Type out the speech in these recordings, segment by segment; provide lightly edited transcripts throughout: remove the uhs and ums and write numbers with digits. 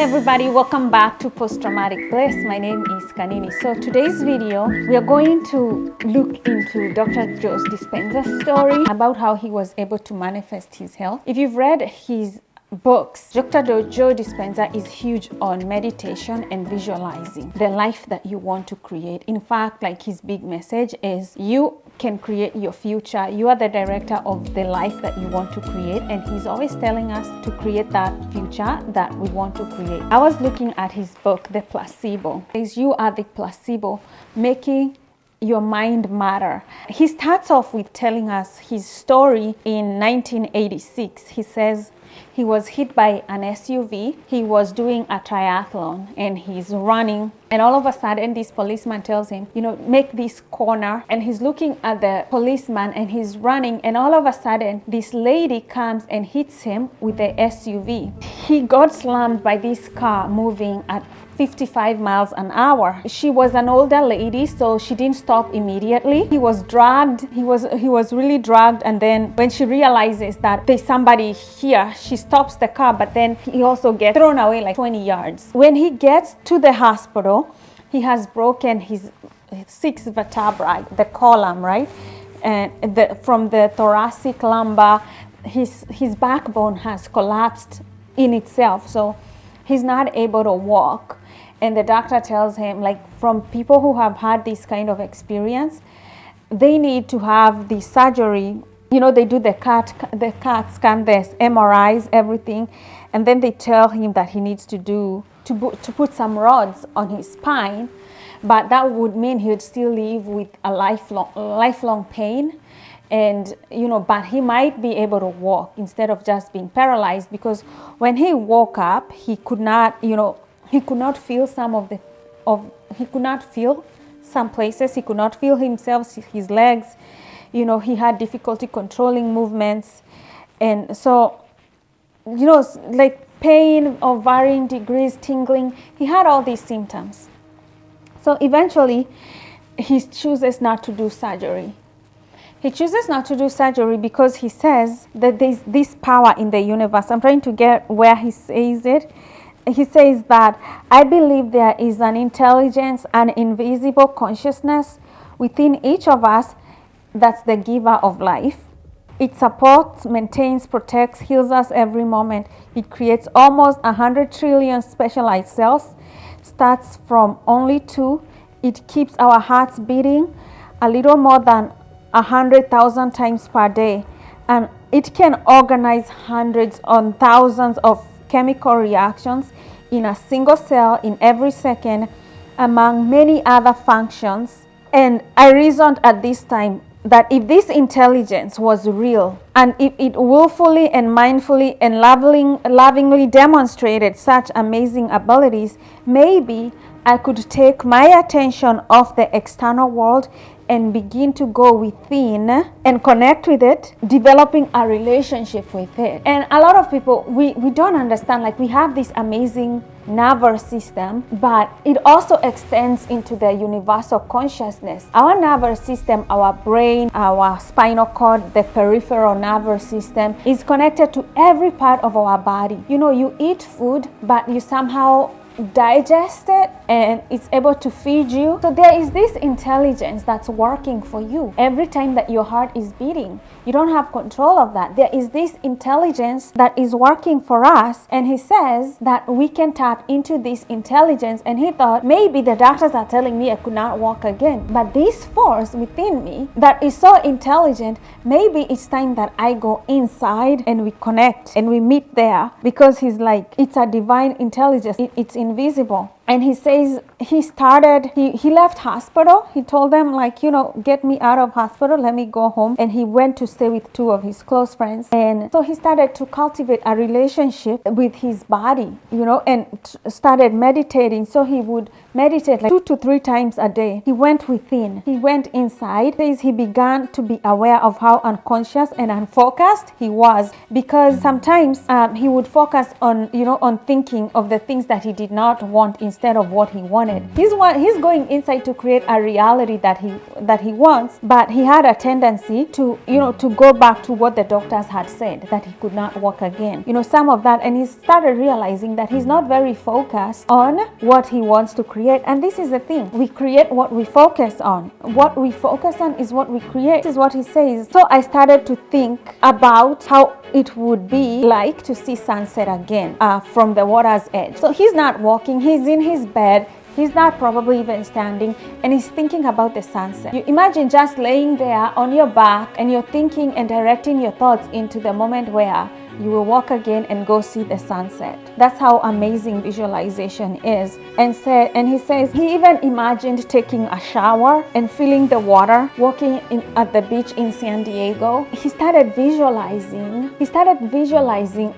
Hey everybody, welcome back to Post Traumatic Bliss. My name is Kanini. So today's video, we are going to look into Dr. Joe Dispenza's story about how he was able to manifest his health. If you've read his books, Dr. Joe Dispenza is huge on meditation and visualizing the life that you want to create. In fact, like his big message is you can create your future. You are the director of the life that you want to create, and he's always telling us to create that future that we want to create. I was looking at his book, The Placebo. It says you are the placebo, making your mind matter. He starts off with telling us his story in 1986. He says he was hit by an SUV. He was doing a triathlon and he's running, and all of a sudden this policeman tells him, make this corner, and he's looking at the policeman and he's running, and all of a sudden this lady comes and hits him with the SUV. He got slammed by this car moving at 55 miles an hour. She was an older lady, so she didn't stop immediately. He was dragged. He was really dragged, and then when she realizes that there's somebody here, she stops the car, but then he also gets thrown away like 20 yards. When he gets to the hospital, he has broken his 6 vertebrae, the column, right? And from the thoracic lumbar, his backbone has collapsed in itself, so he's not able to walk. And the doctor tells him, from people who have had this kind of experience, they need to have the surgery. They do the CAT scan, the MRIs, everything, and then they tell him that he needs to put some rods on his spine, but that would mean he would still live with a lifelong pain. And but he might be able to walk instead of just being paralyzed, because when he woke up, he could not feel he could not feel some places. He could not feel himself, his legs. He had difficulty controlling movements, and so like pain of varying degrees, tingling. He had all these symptoms. So eventually, he chooses not to do surgery. He chooses not to do surgery because he says that there's this power in the universe. I'm trying to get where he says it. He says that, I believe there is an intelligence, an invisible consciousness within each of us that's the giver of life. It supports, maintains, protects, heals us every moment. It creates almost 100 trillion specialized cells, starts from only 2. It keeps our hearts beating a little more than 100,000 times per day, and it can organize hundreds or thousands of chemical reactions in a single cell in every second, among many other functions. And I reasoned at this time that if this intelligence was real, and if it willfully and mindfully and lovingly demonstrated such amazing abilities, maybe I could take my attention off the external world and begin to go within and connect with it, developing a relationship with it. And a lot of people, we don't understand, we have this amazing nervous system, but it also extends into the universal consciousness. Our nervous system, our brain, our spinal cord, the peripheral nervous system is connected to every part of our body. You eat food, but you somehow digest it and it's able to feed you. So there is this intelligence that's working for you every time that your heart is beating. You don't have control of that. There is this intelligence that is working for us, and he says that we can tap into this intelligence. And he thought, maybe the doctors are telling me I could not walk again, but this force within me that is so intelligent, maybe it's time that I go inside and we connect and we meet there, because he's like, it's a divine intelligence. It's invisible. And he says he left hospital. He told them, get me out of hospital, let me go home. And he went to stay with 2 of his close friends. And so he started to cultivate a relationship with his body, and started meditating. So he would meditate 2 to 3 times a day. He went within. He went inside. He says he began to be aware of how unconscious and unfocused he was, because sometimes he would focus on thinking of the things that he did not want instead instead of what he wanted. He's going inside to create a reality that he wants, but he had a tendency to, to go back to what the doctors had said, that he could not walk again. Some of that, and he started realizing that he's not very focused on what he wants to create. And this is the thing, we create what we focus on. What we focus on is what we create. This is what he says. So I started to think about how it would be like to see sunset again from the water's edge. So he's not walking, he's in his bed, he's not probably even standing, and he's thinking about the sunset. You imagine just laying there on your back and you're thinking and directing your thoughts into the moment where you will walk again and go see the sunset. That's how amazing visualization is. And he says he even imagined taking a shower and feeling the water, walking at the beach in San Diego. He started visualizing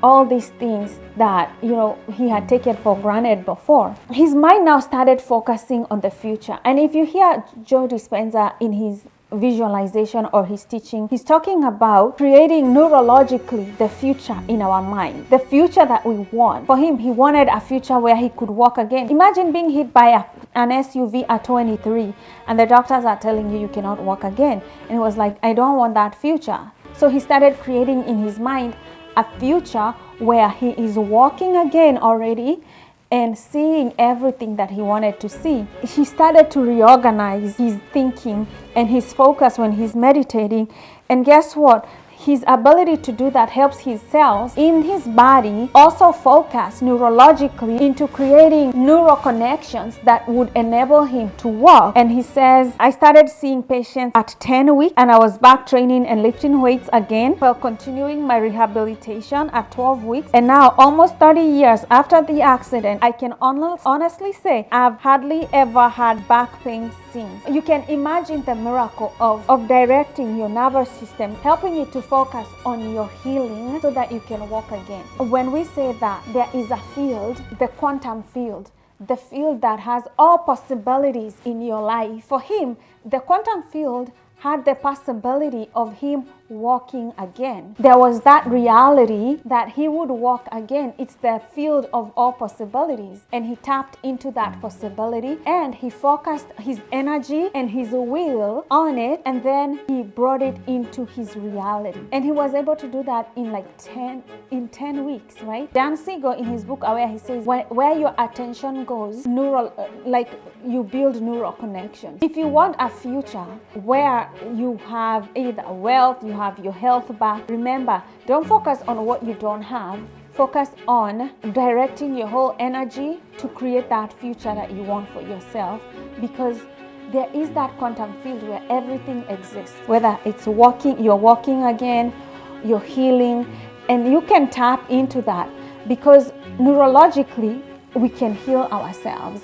all these things that he had taken for granted before. His mind now started focusing on the future. And if you hear Joe Dispenza in his visualization or his teaching, he's talking about creating neurologically the future in our mind, the future that we want. For him, he wanted a future where he could walk again. Imagine being hit by an SUV at 23 and the doctors are telling you cannot walk again. And he was like, I don't want that future. So he started creating in his mind a future where he is walking again already and seeing everything that he wanted to see. He started to reorganize his thinking and his focus when he's meditating. And guess what? His ability to do that helps his cells in his body also focus neurologically into creating neural connections that would enable him to walk. And he says, I started seeing patients at 10 weeks and I was back training and lifting weights again while continuing my rehabilitation at 12 weeks. And now, almost 30 years after the accident, I can honestly say I've hardly ever had back pain since. You can imagine the miracle of directing your nervous system, helping it to focus on your healing so that you can walk again. When we say that there is a field, the quantum field, the field that has all possibilities in your life, for him, the quantum field had the possibility of him walking again. There was that reality that he would walk again. It's the field of all possibilities. And he tapped into that possibility and he focused his energy and his will on it, and then he brought it into his reality. And he was able to do that in 10 weeks, right? Dan Siegel in his book Aware, he says where your attention goes, you build neural connections. If you want a future where you have either wealth, you have your health back, remember, don't focus on what you don't have. Focus on directing your whole energy to create that future that you want for yourself, because there is that quantum field where everything exists. Whether it's walking, you're walking again, you're healing, and you can tap into that because neurologically we can heal ourselves.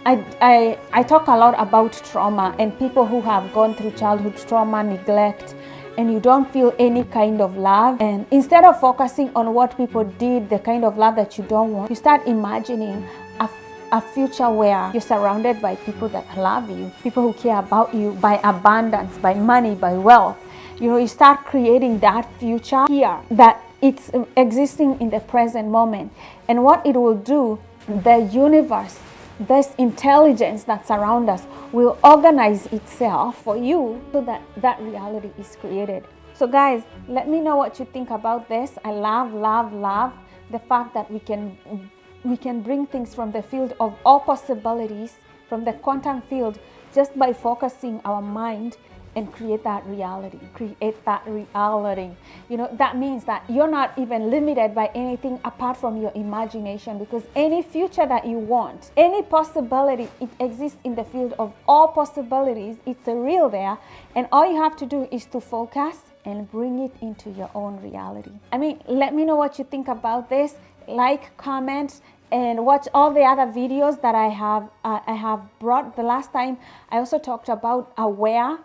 I talk a lot about trauma and people who have gone through childhood trauma, neglect, and you don't feel any kind of love. And instead of focusing on what people did, the kind of love that you don't want, you start imagining a future where you're surrounded by people that love you, people who care about you, by abundance, by money, by wealth. You start creating that future here, that it's existing in the present moment. And what it will do, the universe, this intelligence that surrounds us, will organize itself for you so that that reality is created. So guys, let me know what you think about this. I love the fact that we can bring things from the field of all possibilities, from the quantum field, just by focusing our mind and create that reality. That means that you're not even limited by anything apart from your imagination, because any future that you want, any possibility, it exists in the field of all possibilities. It's real there, and all you have to do is to focus and bring it into your own reality. Let me know what you think about this. Like, comment, and watch all the other videos that I have brought. The last time I also talked about aware.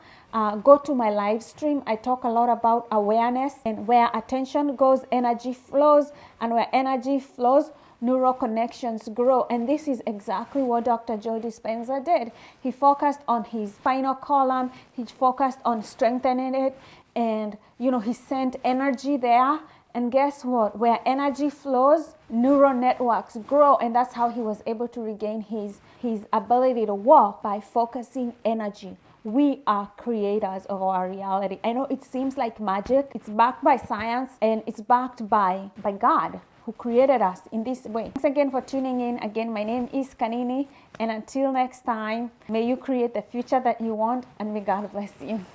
Go to my live stream. I talk a lot about awareness, and where attention goes, energy flows, and where energy flows, neural connections grow. And this is exactly what Dr. Joe Dispenza did. He focused on his spinal column. He focused on strengthening it, and he sent energy there. And guess what? Where energy flows, neural networks grow, and that's how he was able to regain his ability to walk, by focusing energy. We are creators of our reality. I know it seems like magic. It's backed by science, and it's backed by God, who created us in this way. Thanks again for tuning in. Again, my name is Kanini, and until next time, may you create the future that you want, and may God bless you.